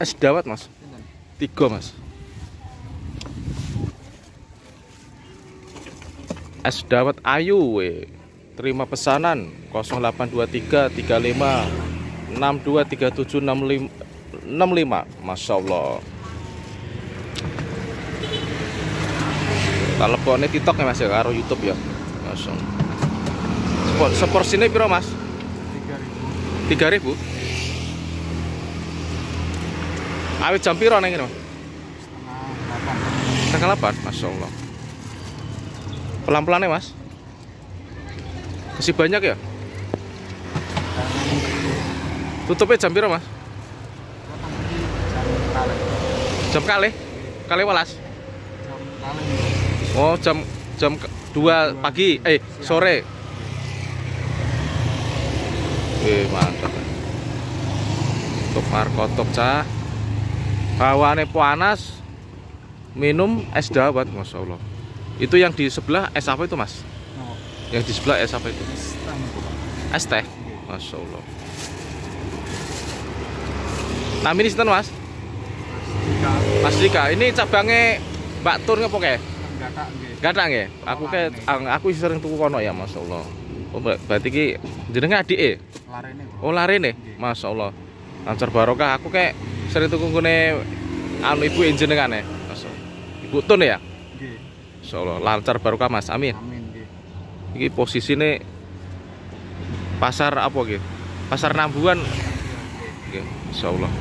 Es dawet mas, 3 mas. Es dawet ayu we. Terima pesanan 0823 35 62 37 65. Masya Allah. Telepone TikTok ya mas ya, karo YouTube ya. Masya Allah. Seporsinya piro mas? 3.000. Awet jam piro neng ini mas? Setengah 8. Masya Allah. Pelan-pelan ya mas. Masih banyak ya? Tutupnya jam piro mas? Jam kali? Kali walas? Oh jam 2 pagi, sore. Mantap. Untuk markotok cah. Hawane panas. Minum es dawet, masya Allah. Itu yang di sebelah es apa itu mas? Yang di sebelah es apa itu? Es teh, masya Allah. Nah ini sinten mas? Mas Dika. Ini cabangnya Mbak Tur nggak pakai? Gatak nggih. Aku sering tuku kono ya, masya Allah. Oh berarti ki jenenge adike? Larene. Oh larene, masya Allah. Lancar barokah. Aku kayak sering tuku ngene anu ibu jenengane, masya Allah. Ibu Tun ya? Nggih. Masya Allah. Lancar barokah mas. Amin. Amin nggih. Iki posisine pasar apa nggih? Pasar Nambuan. Nggih, masya Allah.